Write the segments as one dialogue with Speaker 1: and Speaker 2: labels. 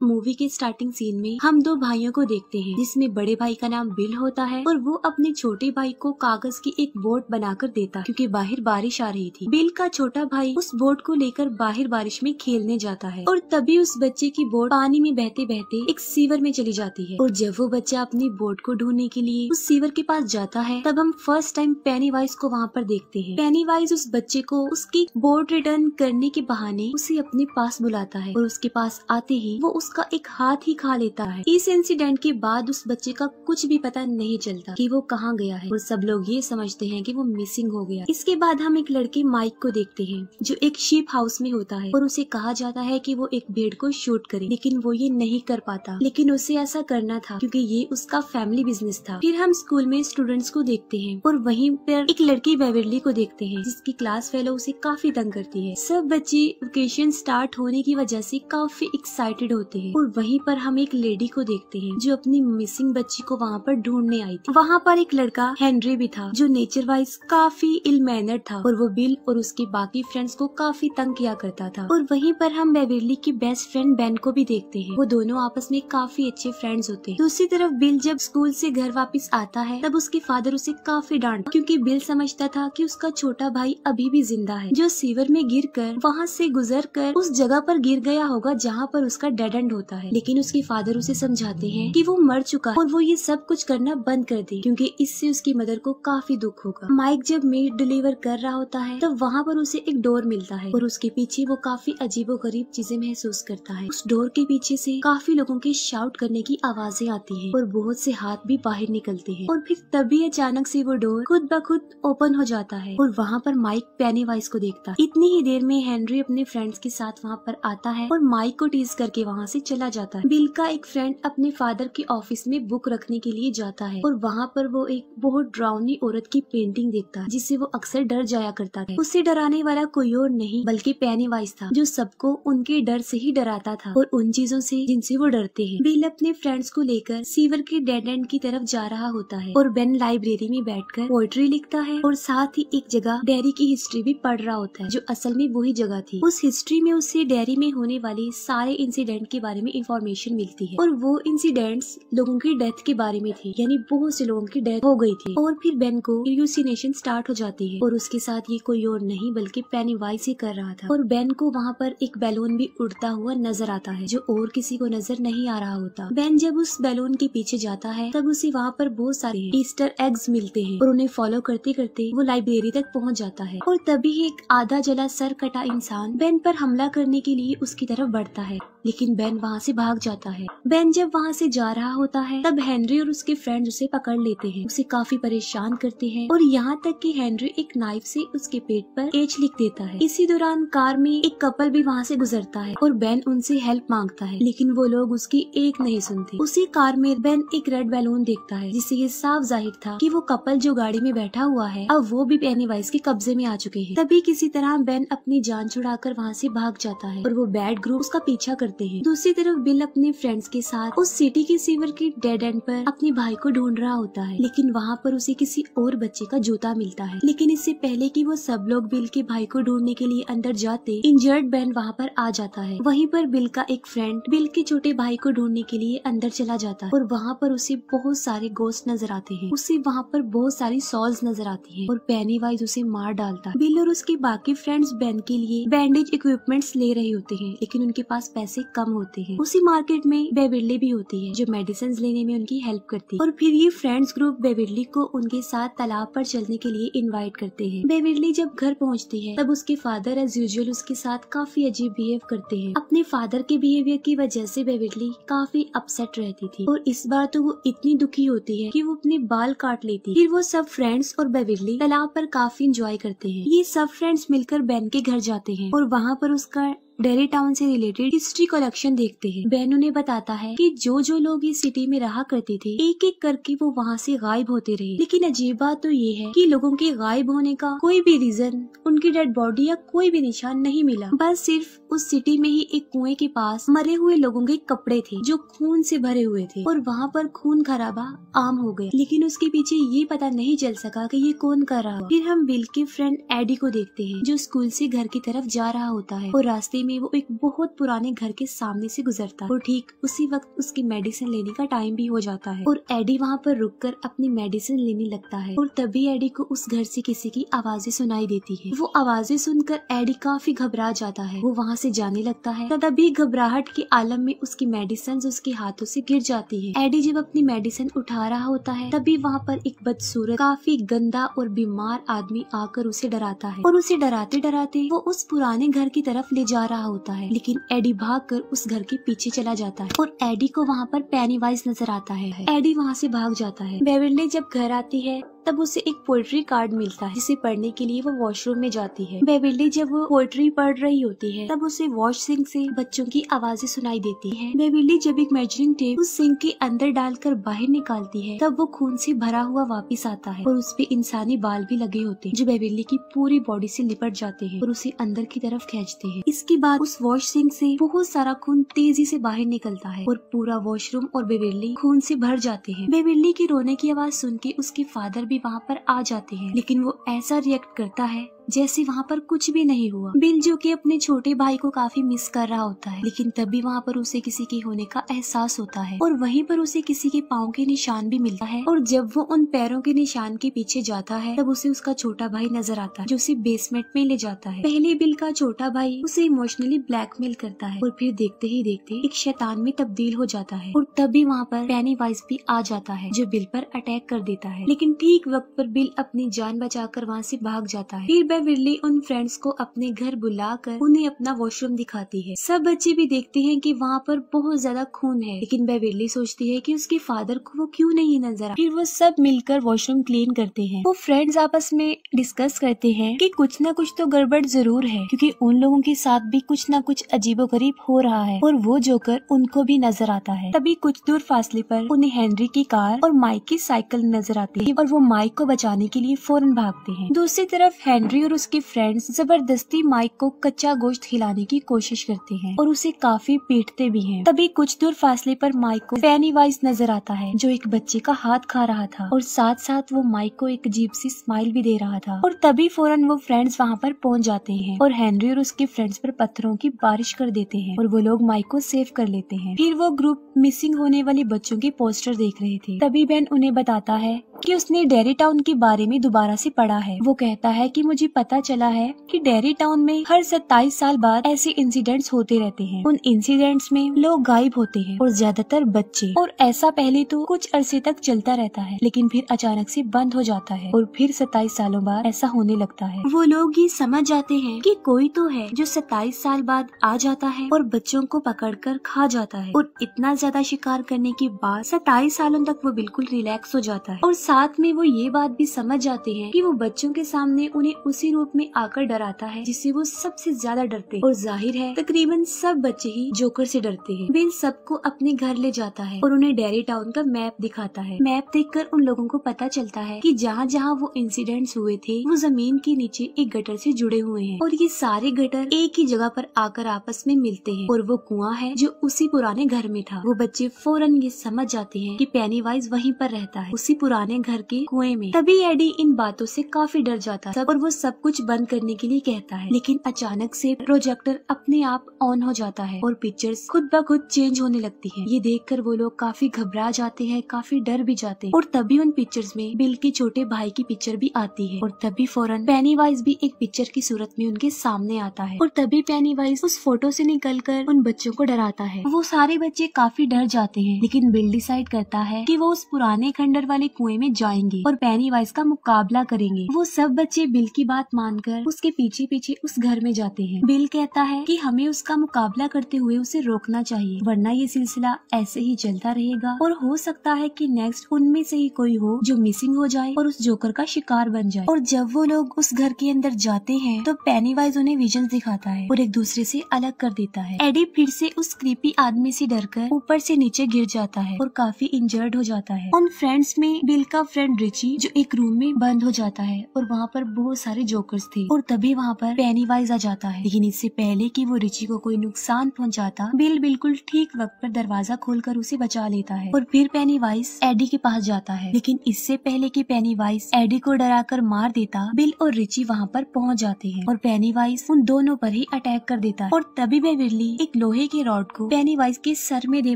Speaker 1: Movie के starting scene में हम दो भाइयों को देखते हैं, जिसमें बड़े भाई का नाम बिल होता है और वो अपने छोटे भाई को कागज की एक बोट बनाकर देता है क्योंकि बाहर बारिश आ रही थी। बिल का छोटा भाई उस बोट को लेकर बाहर बारिश में खेलने जाता है और तभी उस बच्चे की बोट पानी में बहते बहते एक सीवर में चली जाती है। और जब वो बच्चा अपनी बोट को ढूंढने के लिए उस सीवर के पास जाता है, तब हम फर्स्ट टाइम पेनीवाइज को वहाँ पर देखते हैं। पेनीवाइज उस बच्चे को उसकी बोट रिटर्न करने के बहाने उसे अपने पास बुलाता है और उसके पास आते ही वो उसका एक हाथ ही खा लेता है। इस इंसिडेंट के बाद उस बच्चे का कुछ भी पता नहीं चलता कि वो कहाँ गया है और सब लोग ये समझते हैं कि वो मिसिंग हो गया। इसके बाद हम एक लड़के माइक को देखते हैं जो एक शीप हाउस में होता है और उसे कहा जाता है कि वो एक भेड़ को शूट करे, लेकिन वो ये नहीं कर पाता। लेकिन उसे ऐसा करना था क्योंकि ये उसका फैमिली बिजनेस था। फिर हम स्कूल में स्टूडेंट्स को देखते हैं और वहीं पर एक लड़की बेवरली को देखते हैं जिसकी क्लास फेलो उसे काफी तंग करती है। सब बच्चे वेकेशन स्टार्ट होने की वजह से काफी एक्साइटेड होते हैं और वहीं पर हम एक लेडी को देखते हैं जो अपनी मिसिंग बच्ची को वहाँ पर ढूंढने आई थी। वहाँ पर एक लड़का हेनरी भी था जो नेचर वाइज काफी इल मैनर्ड था और वो बिल और उसके बाकी फ्रेंड्स को काफी तंग किया करता था। और वहीं पर हम बेवरली की बेस्ट फ्रेंड बेन को भी देखते हैं। वो दोनों आपस में काफी अच्छे फ्रेंड्स होते हैं। दूसरी तरफ बिल जब स्कूल से घर वापस आता है तब उसके फादर उसे काफी डांटता क्योंकि बिल समझता था कि उसका छोटा भाई अभी भी जिंदा है, जो सीवर में गिरकर वहाँ से गुजर कर उस जगह पर गिर गया होगा जहाँ पर उसका डेड एंड होता है। लेकिन उसके फादर उसे समझाते हैं कि वो मर चुका है और वो ये सब कुछ करना बंद कर दे क्योंकि इससे उसकी मदर को काफी दुख होगा। माइक जब मीट डिलीवर कर रहा होता है तब वहाँ पर उसे एक डोर मिलता है और उसके पीछे वो काफी अजीबोगरीब चीजें महसूस करता है। उस डोर के पीछे से काफी लोगों के शाउट करने की आवाजें आती हैं और बहुत से हाथ भी बाहर निकलते हैं और फिर तभी अचानक से वो डोर खुद ब खुद ओपन हो जाता है और वहाँ पर माइक पेनीवाइज को देखता है। इतनी ही देर में हेनरी अपने फ्रेंड्स के साथ वहाँ पर आता है और माइक को टीज करके वहाँ से चला जाता है। बिल का एक फ्रेंड अपने फादर के ऑफिस में बुक रखने के लिए जाता है और वहाँ पर वो एक बहुत डरावनी औरत की पेंटिंग देखता है जिससे वो अक्सर डर जाया करता है। उसे डराने वाला कोई और नहीं बल्कि पेनीवाइज था जो सबको उनके डर से ही डराता था और उन चीजों से जिनसे वो डरते हैं। बिल अपने फ्रेंड्स को लेकर सीवर के डेड एंड की तरफ जा रहा होता है और बेन लाइब्रेरी में बैठकर पोएट्री लिखता है और साथ ही एक जगह डेयरी की हिस्ट्री भी पढ़ रहा होता है जो असल में वही जगह थी। उस हिस्ट्री में उसे डेयरी में होने वाले सारे इंसिडेंट के बारे में इंफॉर्मेशन मिलती है और वो इंसिडेंट्स लोगों की डेथ के बारे में थी, यानी बहुत से लोगों की डेथ हो गई थी। और फिर बेन को ह्यूसिनेशन स्टार्ट हो जाती है और उसके साथ ये कोई और नहीं बल्कि पेनीवाइज ही कर रहा था। और बेन को वहाँ पर एक बैलून भी उड़ता हुआ नजर आता है जो और किसी को नजर नहीं आ रहा होता। बेन जब उस बैलून के पीछे जाता है तब उसे वहाँ पर बहुत सारे ईस्टर एग्स मिलते हैं और उन्हें फॉलो करते करते वो लाइब्रेरी तक पहुँच जाता है और तभी एक आधा जला सर कटा इंसान बेन पर हमला करने के लिए उसकी तरफ बढ़ता है, लेकिन बेन वहाँ से भाग जाता है। बेन जब वहाँ से जा रहा होता है तब हेनरी और उसके फ्रेंड्स उसे पकड़ लेते हैं, उसे काफी परेशान करते हैं और यहाँ तक कि हेनरी एक नाइफ से उसके पेट पर एच लिख देता है। इसी दौरान कार में एक कपल भी वहाँ से गुजरता है और बेन उनसे हेल्प मांगता है, लेकिन वो लोग उसकी एक नहीं सुनते। उसी कार में बेन एक रेड बैलून देखता है जिससे ये साफ जाहिर था कि वो कपल जो गाड़ी में बैठा हुआ है अब वो भी पेनीवाइज के कब्जे में आ चुके हैं। तभी किसी तरह बेन अपनी जान छुड़ाकर वहाँ से भाग जाता है और वो बैड ग्रुप उसका पीछा करते हैं। दूसरी तरफ बिल अपने फ्रेंड्स के साथ उस सिटी के सीवर के डेड एंड पर अपने भाई को ढूंढ रहा होता है, लेकिन वहाँ पर उसे किसी और बच्चे का जूता मिलता है। लेकिन इससे पहले कि वो सब लोग बिल के भाई को ढूंढने के लिए अंदर जाते, इंजर्ड बेन वहाँ पर आ जाता है। वहीं पर बिल का एक फ्रेंड बिल के छोटे भाई को ढूंढने के लिए अंदर चला जाता है और वहाँ पर उसे बहुत सारे गोस्ट नजर आते हैं। उसे वहाँ पर बहुत सारी सॉल्स नजर आती है और पेनीवाइज उसे मार डालता है। बिल और उसके बाकी फ्रेंड्स बेन के लिए बैंडेज इक्विपमेंट्स ले रहे होते हैं, लेकिन उनके पास पैसे कम होते हैं। उसी मार्केट में बेवरली भी होती है जो मेडिसिन लेने में उनकी हेल्प करती है और फिर ये फ्रेंड्स ग्रुप बेवरली को उनके साथ तालाब पर चलने के लिए इनवाइट करते हैं। बेवरली जब घर पहुंचती है तब उसके फादर एज यूजुअल उसके साथ काफी अजीब बिहेव करते हैं। अपने फादर के बिहेवियर की वजह से बेवरली काफी अपसेट रहती थी और इस बार तो वो इतनी दुखी होती है कि वो अपने बाल काट लेती। फिर वो सब फ्रेंड्स और बेवरली तालाब पर काफी एंजॉय करते हैं। ये सब फ्रेंड्स मिलकर बेन के घर जाते हैं और वहाँ पर उसका डेरी टाउन से रिलेटेड हिस्ट्री कलेक्शन देखते हैं। बेन उन्हें बताता है कि जो लोग इस सिटी में रहा करते थे एक एक करके वो वहाँ से गायब होते रहे, लेकिन अजीब बात तो ये है कि लोगों के गायब होने का कोई भी रीजन, उनकी डेड बॉडी या कोई भी निशान नहीं मिला। बस सिर्फ उस सिटी में ही एक कुएं के पास मरे हुए लोगों के कपड़े थे जो खून से भरे हुए थे और वहाँ पर खून खराबा आम हो गया, लेकिन उसके पीछे ये पता नहीं चल सका कि ये कौन कर रहा। फिर हम बिल के फ्रेंड एडी को देखते हैं जो स्कूल से घर की तरफ जा रहा होता है और रास्ते में वो एक बहुत पुराने घर के सामने से गुजरता है और ठीक उसी वक्त उसकी मेडिसिन लेने का टाइम भी हो जाता है और एडी वहाँ पर रुककर अपनी मेडिसिन लेने लगता है। और तभी एडी को उस घर से किसी की आवाजें सुनाई देती है। वो आवाजें सुनकर एडी काफी घबरा जाता है। वो वहाँ से जाने लगता है। तभी घबराहट के आलम में उसकी मेडिसिन उसके हाथों से गिर जाती है। एडी जब अपनी मेडिसिन उठा रहा होता है तभी वहाँ पर एक बदसूरत काफी गंदा और बीमार आदमी आकर उसे डराता है और उसे डराते डराते वो उस पुराने घर की तरफ ले जा रहा होता है। लेकिन एडी भागकर उस घर के पीछे चला जाता है और एडी को वहाँ पर पेनीवाइज नजर आता है। एडी वहाँ से भाग जाता है। बेविल्ली जब घर आती है तब उसे एक पोएट्री कार्ड मिलता है जिसे पढ़ने के लिए वो वॉशरूम में जाती है। बेविल्ली जब वो पोएट्री पढ़ रही होती है तब उसे वॉश सिंक से बच्चों की आवाजें सुनाई देती है। बेविल्ली जब एक मेजरिंग टेप उस सिंक के अंदर डालकर बाहर निकालती है तब वो खून से भरा हुआ वापस आता है और उस पे इंसानी बाल भी लगे होते हैं जो बेविल्ली की पूरी बॉडी से लिपट जाते हैं और उसे अंदर की तरफ खींचते हैं। इसके बाद उस वॉश सिंक से बहुत सारा खून तेजी से बाहर निकलता है और पूरा वॉशरूम और बेविल्ली खून से भर जाते हैं। बेविल्ली की रोने की आवाज सुन के उसके फादर भी वहाँ पर आ जाते हैं लेकिन वो ऐसा रिएक्ट करता है जैसे वहाँ पर कुछ भी नहीं हुआ। बिल जो कि अपने छोटे भाई को काफी मिस कर रहा होता है लेकिन तभी वहाँ पर उसे किसी के होने का एहसास होता है और वहीं पर उसे किसी के पाँव के निशान भी मिलता है और जब वो उन पैरों के निशान के पीछे जाता है तब उसे उसका छोटा भाई नजर आता है जो उसे बेसमेंट में ले जाता है। पहले बिल का छोटा भाई उसे इमोशनली ब्लैकमेल करता है और फिर देखते ही देखते एक शैतान में तब्दील हो जाता है और तभी वहाँ पर पेनीवाइज भी आ जाता है जो बिल पर अटैक कर देता है। लेकिन ठीक वक्त पर बिल अपनी जान बचाकर वहाँ से भाग जाता है। फिर बेविल्ली उन फ्रेंड्स को अपने घर बुलाकर उन्हें अपना वॉशरूम दिखाती है। सब बच्चे भी देखते हैं कि वहाँ पर बहुत ज्यादा खून है लेकिन बेविल्ली सोचती है कि उसके फादर को वो क्यों नहीं नजर आ। फिर वो सब मिलकर वॉशरूम क्लीन करते हैं। वो फ्रेंड्स आपस में डिस्कस करते हैं कि कुछ न कुछ तो गड़बड़ जरूर है क्योंकि उन लोगों के साथ भी कुछ न कुछ अजीबोगरीब हो रहा है और वो जोकर उनको भी नजर आता है। तभी कुछ दूर फासले पर उन्हें हेनरी की कार और माइक की साइकिल नजर आती है और वो माइक को बचाने के लिए फौरन भागते हैं। दूसरी तरफ हेनरी और उसके फ्रेंड्स जबरदस्ती माइक को कच्चा गोश्त खिलाने की कोशिश करते हैं और उसे काफी पीटते भी हैं। तभी कुछ दूर फासले पर माइक को पेनीवाइज नजर आता है जो एक बच्चे का हाथ खा रहा था और साथ साथ वो माइक को एक अजीब सी स्माइल भी दे रहा था। और तभी फौरन वो फ्रेंड्स वहाँ पर पहुँच जाते हैं और हेनरी और उसके फ्रेंड्स पर पत्थरों की बारिश कर देते हैं और वो लोग माइक को सेव कर लेते हैं। फिर वो ग्रुप मिसिंग होने वाले बच्चों के पोस्टर देख रहे थे। तभी बेन उन्हें बताता है कि उसने डेरी टाउन के बारे में दोबारा से पढ़ा है। वो कहता है कि मुझे पता चला है कि डेरी टाउन में हर 27 साल बाद ऐसे इंसिडेंट्स होते रहते हैं। उन इंसिडेंट्स में लोग गायब होते हैं और ज्यादातर बच्चे, और ऐसा पहले तो कुछ अरसे तक चलता रहता है लेकिन फिर अचानक से बंद हो जाता है और फिर 27 सालों बाद ऐसा होने लगता है। वो लोग ये समझ जाते हैं कि कोई तो है जो 27 साल बाद आ जाता है और बच्चों को पकड़कर खा जाता है और इतना ज्यादा शिकार करने के बाद 27 सालों तक वो बिल्कुल रिलैक्स हो जाता है। और साथ में वो ये बात भी समझ जाते हैं कि वो बच्चों के सामने उन्हें उसी रूप में आकर डराता है जिससे वो सबसे ज्यादा डरते हैं और जाहिर है तकरीबन सब बच्चे ही जोकर से डरते हैं। बिल सबको अपने घर ले जाता है और उन्हें डेरी टाउन का मैप दिखाता है। मैप देखकर उन लोगों को पता चलता है कि जहाँ जहाँ वो इंसिडेंट्स हुए थे वो जमीन के नीचे एक गटर से जुड़े हुए हैं और ये सारे गटर एक ही जगह पर आकर आपस में मिलते हैं और वो कुआं है जो उसी पुराने घर में था। वो बच्चे फौरन ये समझ जाते हैं कि पेनीवाइज वहीं पर रहता है उसी पुराने घर के कुएं में। तभी एडी इन बातों से काफी डर जाता है और वो सब कुछ बंद करने के लिए कहता है लेकिन अचानक से प्रोजेक्टर अपने आप ऑन हो जाता है और पिक्चर्स खुद ब खुद चेंज होने लगती है। ये देखकर वो लोग काफी घबरा जाते हैं, काफी डर भी जाते हैं और तभी उन पिक्चर्स में बिल के छोटे भाई की पिक्चर भी आती है और तभी फौरन पेनीवाइज भी एक पिक्चर की सूरत में उनके सामने आता है और तभी पेनीवाइज उस फोटो से निकलकर उन बच्चों को डराता है। वो सारे बच्चे काफी डर जाते हैं लेकिन बिल डिसाइड करता है कि वो उस पुराने खंडर वाले कुएं में जाएंगे और पेनीवाइज का मुकाबला करेंगे। वो सब बच्चे बिल की बात मानकर उसके पीछे पीछे उस घर में जाते हैं। बिल कहता है कि हमें उसका मुकाबला करते हुए उसे रोकना चाहिए वरना ये सिलसिला ऐसे ही चलता रहेगा और हो सकता है कि नेक्स्ट उनमें से ही कोई हो जो मिसिंग हो जाए और उस जोकर का शिकार बन जाए। और जब वो लोग उस घर के अंदर जाते हैं तो पेनीवाइज उन्हें विजन दिखाता है और एक दूसरे से अलग कर देता है। एडी फिर से उस क्रीपी आदमी से डरकर ऊपर से नीचे गिर जाता है और काफी इंजर्ड हो जाता है। उन फ्रेंड्स में बिल का फ्रेंड रिची जो एक रूम में बंद हो जाता है और वहाँ पर बहुत सारे जोकर्स थे और तभी वहाँ पर पेनीवाइज आ जाता है। लेकिन इससे पहले कि वो रिची को कोई नुकसान पहुँचाता, बिल बिल्कुल ठीक वक्त पर दरवाजा खोलकर उसे बचा लेता है और फिर पेनीवाइज एडी के पास जाता है। लेकिन इससे पहले कि पेनीवाइज एडी को डराकर मार देता, बिल और रिची वहाँ पर पहुँच जाते हैं और पेनीवाइज उन दोनों पर ही अटैक कर देता है और तभी बेविरली एक लोहे के रॉड को पेनीवाइज के सर में दे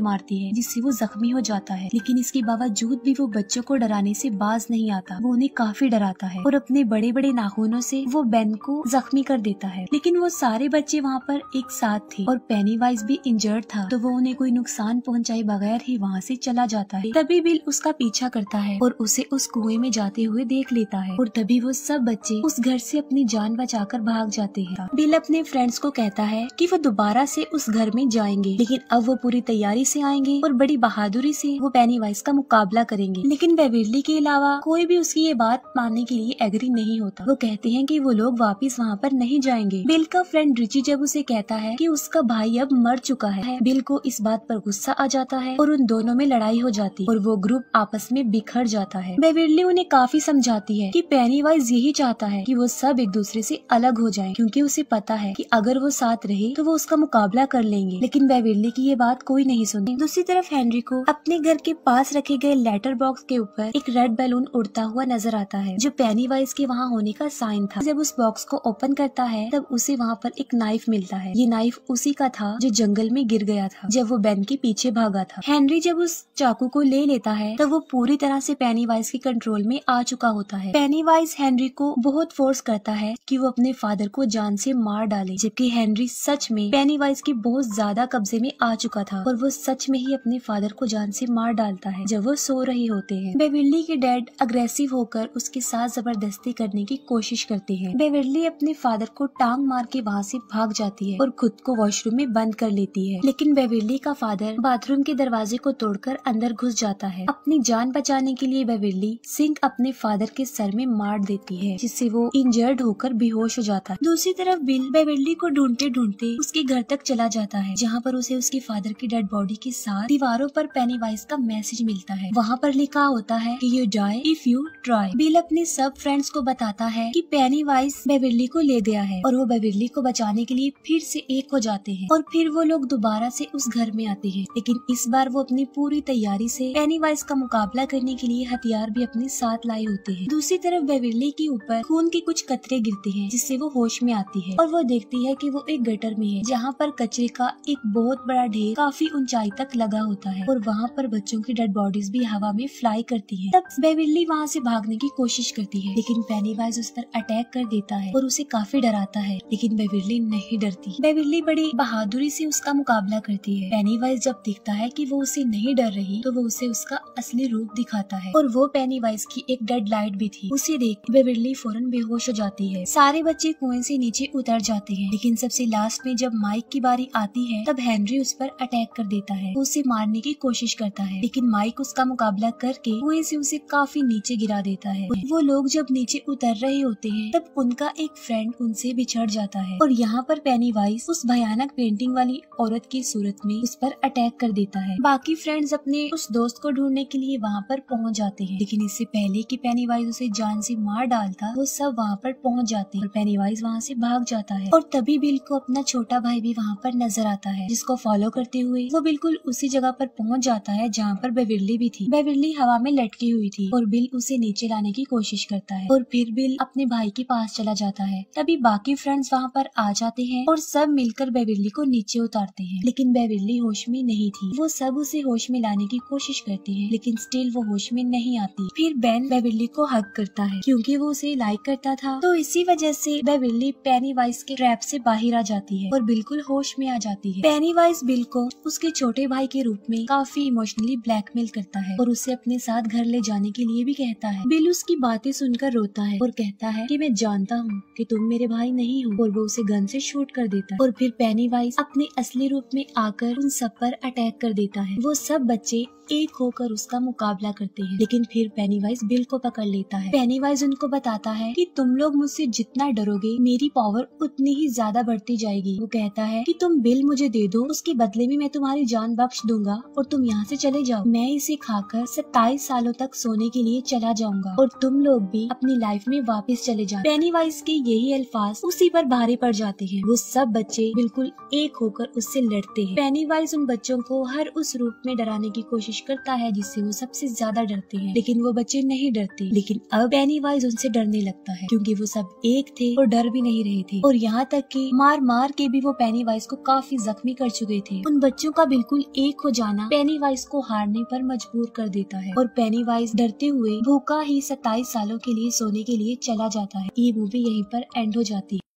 Speaker 1: मारती है, जिससे वो जख्मी हो जाता है। लेकिन इसके बावजूद भी वो बच्चों को डराने से बाज नहीं आता। वो उन्हें काफी डराता है और अपने बड़े बड़े नाखूनों से वो बेन को जख्मी कर देता है। लेकिन वो सारे बच्चे वहाँ पर एक साथ थे और पेनीवाइज भी इंजर्ड था, तो वो उन्हें कोई नुकसान पहुँचाए बगैर ही वहाँ से चला जाता है। तभी बिल उसका पीछा करता है और उसे उस कुएं में जाते हुए देख लेता है और तभी वो सब बच्चे उस घर से अपनी जान बचाकर भाग जाते हैं। बिल अपने फ्रेंड्स को कहता है कि वो दोबारा से उस घर में जाएंगे, लेकिन अब वो पूरी तैयारी से आएंगे और बड़ी बहादुरी से वो पेनीवाइज का मुकाबला करेंगे। लेकिन बेविरली के अलावा कोई भी उसकी ये बात मानने के लिए एग्री नहीं होता। वो कहते हैं कि वो लोग वापस वहाँ पर नहीं जाएंगे। बिल का फ्रेंड रिची जब उसे कहता है कि उसका भाई अब मर चुका है, बिल को इस बात पर गुस्सा आ जाता है और उन दोनों में लड़ाई हो जाती और वो ग्रुप आपस में बिखर जाता है। बेविरली उन्हें काफी समझाती है कि पेनीवाइज यही चाहता है कि वो सब एक दूसरे से अलग हो जाएं, क्योंकि उसे पता है कि अगर वो साथ रहे तो वो उसका मुकाबला कर लेंगे। लेकिन बेविरली की ये बात कोई नहीं सुनती। दूसरी तरफ हेनरी को अपने घर के पास रखे गए लेटर बॉक्स के ऊपर एक रेड बैलून उड़ता हुआ नजर आता है, जो पेनीवाइज के वहाँ होने का साइन था। जब उस बॉक्स को ओपन करता है तब उसे वहाँ पर एक नाइफ मिलता है। ये नाइफ उसी का था जो जंगल में गिर गया था जब वो बेन के पीछे भागा था। हेनरी जब उस चाकू को ले लेता है तब वो पूरी तरह से पेनीवाइज के कंट्रोल में आ चुका होता है। पेनीवाइज हेनरी को बहुत फोर्स करता है कि वो अपने फादर को जान से मार डाले, जबकि हेनरी सच में पेनीवाइज के बहुत ज्यादा कब्जे में आ चुका था और वो सच में ही अपने फादर को जान से मार डालता है जब वो सो रहे होते हैं। बेविरली के डैड अग्रेसिव होकर उसके साथ जबरदस्ती करने की कोशिश करते हैं। बेविरली अपने फादर को टांग मार के वहाँ से भाग जाती है और खुद को वॉशरूम में बंद कर लेती है। लेकिन बेविरली का फादर बाथरूम के दरवाजे को तोड़कर अंदर घुस जाता है। अपनी जान बचाने के लिए बेविरली सिंक अपने फादर के सर में मार देती है, जिससे वो इंजर्ड होकर बेहोश हो जाता है। दूसरी तरफ बिल बेविरली को ढूंढते ढूंढते उसके घर तक चला जाता है, जहाँ पर उसे उसके फादर की डेड बॉडी के साथ दीवारों पर पेनीवाइज का मैसेज मिलता है। वहाँ पर लिखा होता है कि you die if you try. Bill अपने सब फ्रेंड्स को बताता है कि पेनीवाइज बेविरली को ले गया है और वो बेविरली को बचाने के लिए फिर से एक हो जाते हैं और फिर वो लोग दोबारा से उस घर में आते हैं। लेकिन इस बार वो अपनी पूरी तैयारी से पेनीवाइज का मुकाबला करने के लिए हथियार भी अपने साथ लाए होते हैं। दूसरी तरफ बेविरली के ऊपर खून के कुछ कतरे गिरते हैं, जिससे वो होश में आती है और वो देखती है कि वो एक गटर में है, जहाँ पर कचरे का एक बहुत बड़ा ढेर काफी ऊंचाई तक लगा होता है और वहाँ पर बच्चों की डेड बॉडीज भी हवा में फ्लाई करती है। तब बेविरली वहाँ से भागने की कोशिश करती है, लेकिन पेनीवाइज उस पर अटैक कर देता है और उसे काफी डराता है। लेकिन बेविरली नहीं डरती। बेविरली बड़ी बहादुरी से उसका मुकाबला करती है। पेनीवाइज जब देखता है कि वो उसे नहीं डर रही तो वो उसे उसका असली रूप दिखाता है और वो पेनीवाइज की एक डेड लाइट भी थी। उसे देख बेविरली फौरन बेहोश हो जाती है। सारे बच्चे कुएं से नीचे उतर जाते हैं, लेकिन सबसे लास्ट में जब माइक की बारी आती है तब हेनरी उस पर अटैक कर देता है। उसे मारने की कोशिश करता है, लेकिन माइक उसका मुकाबला करके कुएं से उसे काफी नीचे गिरा देता है। वो लोग जब नीचे उतर रहे होते हैं तब उनका एक फ्रेंड उनसे बिछड़ जाता है और यहाँ पर पेनीवाइज उस भयानक पेंटिंग वाली औरत की सूरत में उस पर अटैक कर देता है। बाकी फ्रेंड्स अपने उस दोस्त को ढूंढने के लिए वहाँ पर पहुँच जाते हैं, लेकिन इससे पहले कि पेनीवाइज उसे जान से मार डालता वो सब वहाँ पर पहुँच जाते हैं और पेनीवाइज वहाँ से भाग जाता है। और तभी बिल को अपना छोटा भाई भी वहाँ पर नजर आता है, जिसको फॉलो करते हुए वो बिल्कुल उसी जगह पर पहुँच जाता है जहाँ पर बेविरली भी थी। बेविरली हवा में लटकी हुई थी और बिल उसे नीचे लाने की कोशिश करता है और फिर बिल अपने भाई के पास चला जाता है। तभी बाकी फ्रेंड्स वहाँ पर आ जाते हैं और सब मिलकर बेविरली को नीचे उतारते हैं, लेकिन बेविरली होश में नहीं थी। वो सब उसे होश में लाने की कोशिश करते हैं, लेकिन स्टिल वो होश में नहीं आती। फिर बेन बेविरली को हग करता है क्योंकि वो उसे लाइक करता था, तो इसी वजह से बेविरली पेनीवाइज के ट्रैप से बाहर आ जाती है और बिल्कुल होश में आ जाती है। पेनीवाइज बिल को उसके छोटे भाई के रूप में काफी इमोशनली ब्लैकमेल करता है और उसे अपने साथ घर ले जाने के लिए भी कहता है। बिल उसकी बातें सुनकर रोता है और कहता है कि मैं जानता हूँ कि तुम मेरे भाई नहीं हो, और वो उसे गन से शूट कर देता है। और फिर पेनीवाइज अपने असली रूप में आकर उन सब पर अटैक कर देता है। वो सब बच्चे एक होकर उसका मुकाबला करते हैं, लेकिन फिर पेनीवाइज बिल को पकड़ लेता है। पेनीवाइज उनको बताता है कि तुम लोग मुझसे जितना डरोगे मेरी पावर उतनी ही ज्यादा बढ़ती जाएगी। वो कहता है कि तुम बिल मुझे दे दो, उसके बदले में मैं तुम्हारी जान बख्श दूंगा और तुम यहाँ से चले जाओ। मैं इसे खाकर 27 सालों तक तक सोने के लिए चला जाऊंगा और तुम लोग भी अपनी लाइफ में वापस चले जाओ। पेनीवाइज के यही अल्फाज उसी पर भारी पड़ जाते हैं। वो सब बच्चे बिल्कुल एक होकर उससे लड़ते हैं। पेनीवाइज उन बच्चों को हर उस रूप में डराने की कोशिश करता है जिससे वो सबसे ज्यादा डरते हैं, लेकिन वो बच्चे नहीं डरते। लेकिन अब पेनीवाइज उनसे डरने लगता है क्योंकि वो सब एक थे और डर भी नहीं रहे थे, और यहाँ तक कि मार मार के भी वो पेनीवाइज को काफी जख्मी कर चुके थे। उन बच्चों का बिल्कुल एक हो जाना पेनीवाइज को हारने पर मजबूर कर देता है और पेनीवाइज डरते हुए भूखा ही 27 सालों के लिए सोने के लिए चला जाता है। ये मूवी यहीं पर एंड हो जाती है।